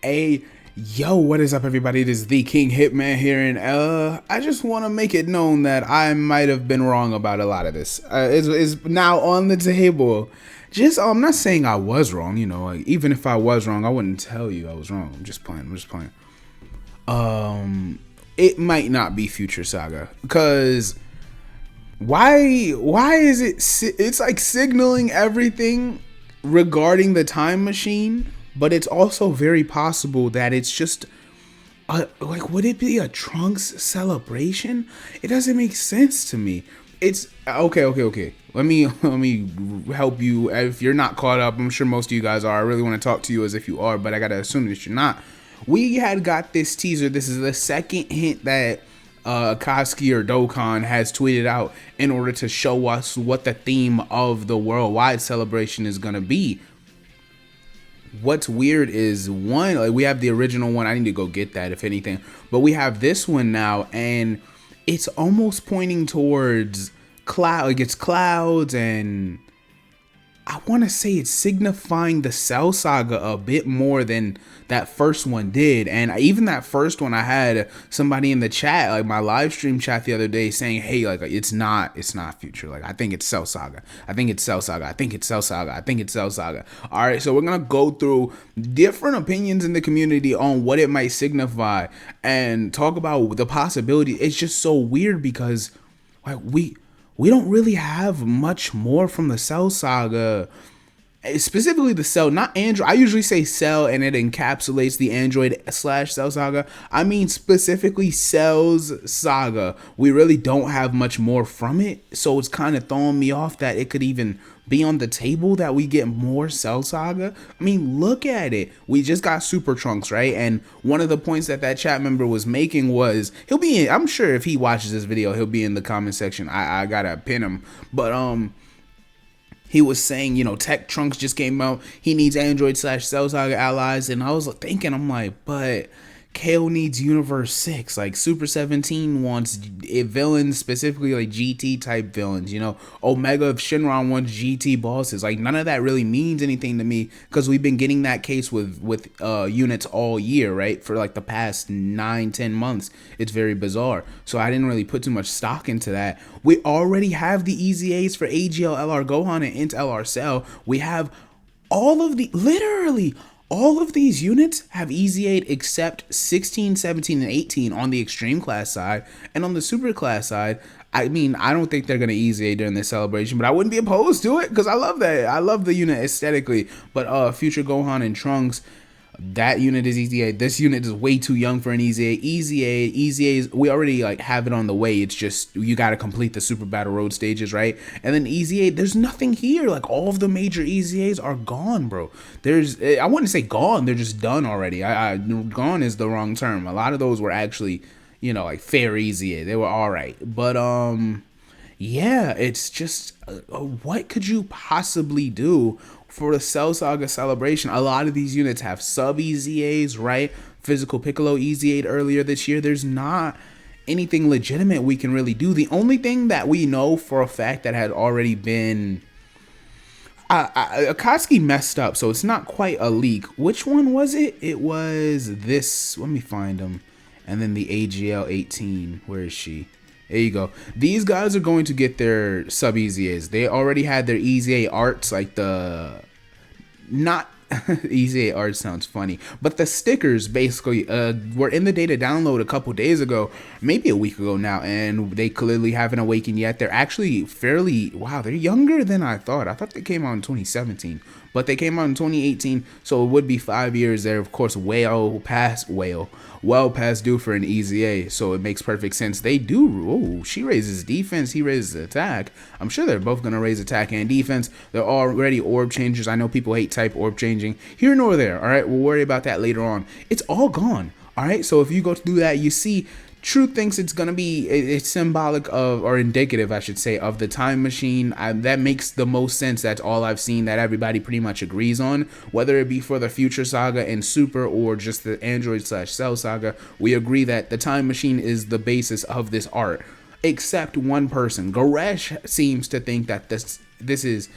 Hey, yo, what is up, everybody? It is the King Hitman here, and I just want to make it known that I might have been wrong about a lot of this. It's now on the table. Just, I'm not saying I was wrong, you know. Like, even if I was wrong, I wouldn't tell you I was wrong. I'm just playing. It might not be Future Saga because why is it? It's like signaling everything regarding the time machine. But it's also very possible that it's just, like, would it be a Trunks celebration? It doesn't make sense to me. It's, okay. Let me help you. If you're not caught up, I'm sure most of you guys are. I really want to talk to you as if you are, but I gotta assume that you're not. We had got this teaser. This is the second hint that Koski or Dokkan has tweeted out in order to show us what the theme of the worldwide celebration is gonna be. What's weird is, one, like, we have the original one. I need to go get that if anything, but we have this one now, and it's almost pointing towards cloud. Like, it's clouds, and I want to say it's signifying the Cell Saga a bit more than that first one did. And even that first one, I had somebody in the chat, like my live stream chat the other day, saying, hey, like, it's not Future. Like, I think it's Cell Saga. I think it's Cell Saga. I think it's Cell Saga. I think it's Cell Saga. All right, so we're going to go through different opinions in the community on what it might signify and talk about the possibility. It's just so weird because, like, we don't really have much more from the Cell Saga, specifically the Cell, not Android. I usually say Cell and it encapsulates the Android/Cell Saga. I mean specifically Cell's Saga. We really don't have much more from it, so it's kind of throwing me off that it could even be on the table that we get more Cell Saga. I mean, look at it. We just got Super Trunks, right? And one of the points that chat member was making was, he'll be in, I'm sure if he watches this video, he'll be in the comment section. I gotta pin him. But he was saying, you know, Tech Trunks just came out. He needs Android/Cell Saga allies. And I was thinking, I'm like, but KO needs Universe 6. Like, Super 17 wants villains, specifically like GT type villains. You know, Omega of Shinron wants GT bosses. Like, none of that really means anything to me because we've been getting that case with units all year, right? For like the past 9-10 months. It's very bizarre. So I didn't really put too much stock into that. We already have the EZAs for AGL LR Gohan and Int LR Cell. We have all of the, literally all of these units have EZ8 except 16, 17, and 18 on the extreme class side. And on the super class side, I mean, I don't think they're going to EZ8 during this celebration, but I wouldn't be opposed to it because I love that. I love the unit aesthetically. But Future Gohan and Trunks, that unit is EZ8. This unit is way too young for an EZ8. EZAs, we already like have it on the way. It's just you got to complete the Super Battle Road stages, right? And then EZ8, there's nothing here. Like, all of the major EZAs are gone, bro. I wouldn't say gone. They're just done already. Gone is the wrong term. A lot of those were actually, you know, like fair EZA. They were all right. But yeah, it's just what could you possibly do for the Cell Saga celebration? A lot of these units have sub EZAs, right? Physical Piccolo EZ8 earlier this year. There's not anything legitimate we can really do. The only thing that we know for a fact that had already been Akatsuki messed up, so it's not quite a leak. Which one was it? It was this. Let me find them. And then the AGL 18. Where is she? There you go. These guys are going to get their sub EZAs. They already had their EZA arts, like the not EZA art sounds funny, but the stickers basically were in the data download a couple days ago, maybe a week ago now, and they clearly haven't awakened yet. They're actually fairly, wow, they're younger than I thought. I thought they came out in 2017, but they came out in 2018, so it would be 5 years. They're of course well past due for an EZA, so it makes perfect sense. They do. Oh, she raises defense, he raises attack. I'm sure they're both gonna raise attack and defense. They're already orb changers. I know people hate type orb changing. Here nor there. All right, we'll worry about that later on. It's all gone. All right, so if you go to do that, you see True thinks it's gonna be, it's symbolic of, or indicative I should say, of the time machine. That makes the most sense. That's all I've seen that everybody pretty much agrees on, whether it be for the Future Saga and Super or just the Android/Cell Saga. We agree that the time machine is the basis of this art, except one person. Goresh seems to think that this is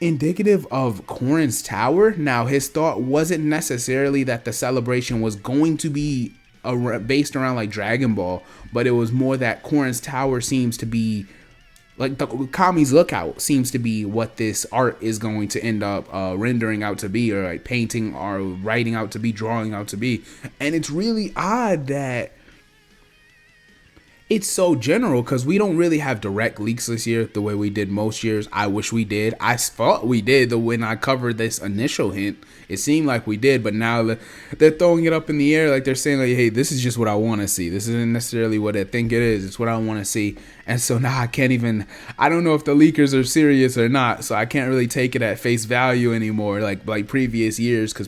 indicative of Corrin's tower. Now, his thought wasn't necessarily that the celebration was going to be based around like Dragon Ball, but it was more that Corrin's tower seems to be like the Kami's Lookout seems to be what this art is going to end up rendering out to be, or like painting or writing out to be, drawing out to be. And it's really odd that it's so general, because we don't really have direct leaks this year the way we did most years. I wish we did. I thought we did when I covered this initial hint. It seemed like we did, but now they're throwing it up in the air like they're saying, like, hey, this is just what I want to see. This isn't necessarily what I think it is. It's what I want to see. And so now I don't know if the leakers are serious or not, so I can't really take it at face value anymore like previous years, because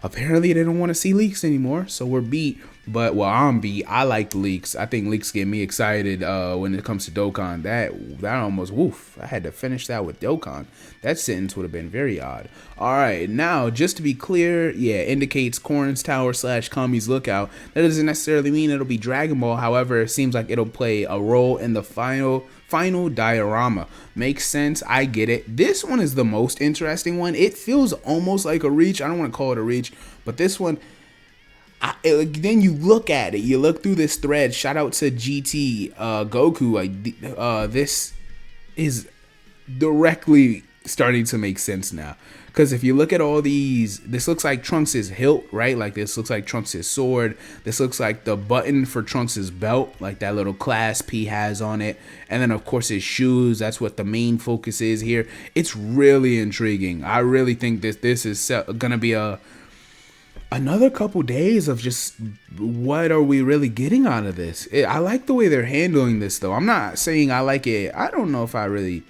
apparently they don't want to see leaks anymore, so we're beat. But, well, I'm beat. I like the leaks. I think leaks get me excited when it comes to Dokkan. That almost, woof. I had to finish that with Dokkan. That sentence would have been very odd. All right, now, just to be clear, yeah, indicates Corrin's Tower / Kami's Lookout. That doesn't necessarily mean it'll be Dragon Ball. However, it seems like it'll play a role in the final diorama. Makes sense. I get it. This one is the most interesting one. It feels almost like a reach. I don't want to call it a reach, but this one, then you look at it, you look through this thread. Shout out to GT Goku. This is directly starting to make sense now, because if you look at all these, this looks like Trunks' hilt, right? Like this looks like Trunks' sword. This looks like the button for Trunks' belt, like that little clasp he has on it. And then of course his shoes. That's what the main focus is here. It's really intriguing. I really think this is gonna be another couple days of just what are we really getting out of this. I like the way they're handling this, though. I'm not saying I like it. I don't know if I really,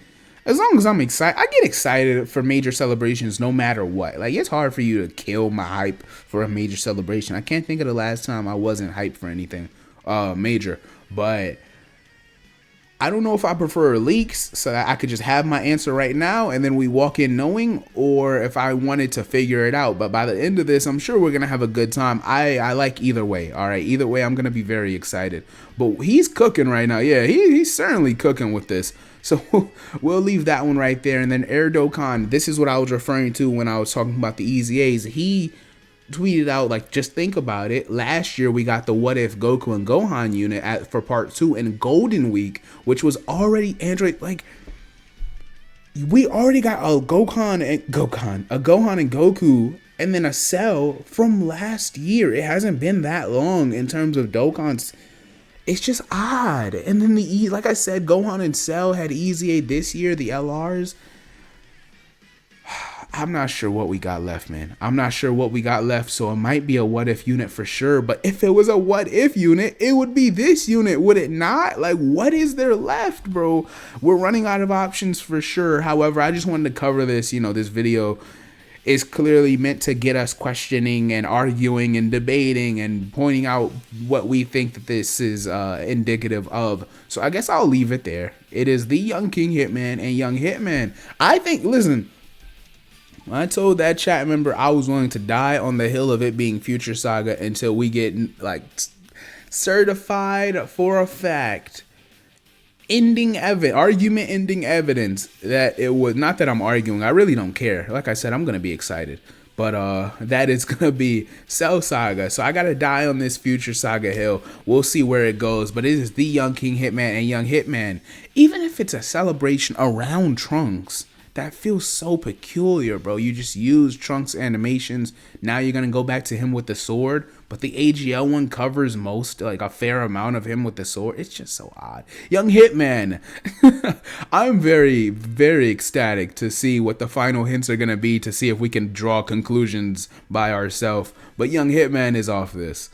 as long as I'm excited. I get excited for major celebrations no matter what. Like, it's hard for you to kill my hype for a major celebration. I can't think of the last time I wasn't hyped for anything major, but I don't know if I prefer leaks so that I could just have my answer right now and then we walk in knowing, or if I wanted to figure it out. But by the end of this, I'm sure we're going to have a good time. I like either way. All right. Either way, I'm going to be very excited. But he's cooking right now. Yeah, he's certainly cooking with this. So we'll leave that one right there. And then Air Dokkan, this is what I was referring to when I was talking about the Easy A's. He tweeted out, like, just think about it. Last year we got the What If Goku and Gohan unit for part 2 in Golden Week, which was already Android. Like, we already got a Gohan and Goku, and then a Cell from last year. It hasn't been that long in terms of Dokkans. It's just odd. And then like I said, Gohan and Cell had Easy A this year, the LRs. I'm not sure what we got left, man. I'm not sure what we got left, so it might be a What If unit for sure. But if it was a What If unit, it would be this unit, would it not? Like, what is there left, bro? We're running out of options for sure. However, I just wanted to cover this. You know, this video is clearly meant to get us questioning and arguing and debating and pointing out what we think that this is indicative of. So I guess I'll leave it there. It is the Young King Hitman and Young Hitman. I think, listen, I told that chat member I was willing to die on the hill of it being Future Saga until we get, like, certified for a fact argument ending evidence that it was not that I'm arguing. I really don't care. Like I said, I'm gonna be excited, but that is gonna be Cell Saga. So I gotta die on this Future Saga hill. We'll see where it goes, but it is the Young King Hitman and Young Hitman. Even if it's a celebration around Trunks, that feels so peculiar, bro. You just use Trunks animations. Now you're going to go back to him with the sword. But the AGL one covers like a fair amount of him with the sword. It's just so odd. Young Hitman. I'm very, very ecstatic to see what the final hints are going to be, to see if we can draw conclusions by ourselves. But Young Hitman is off this.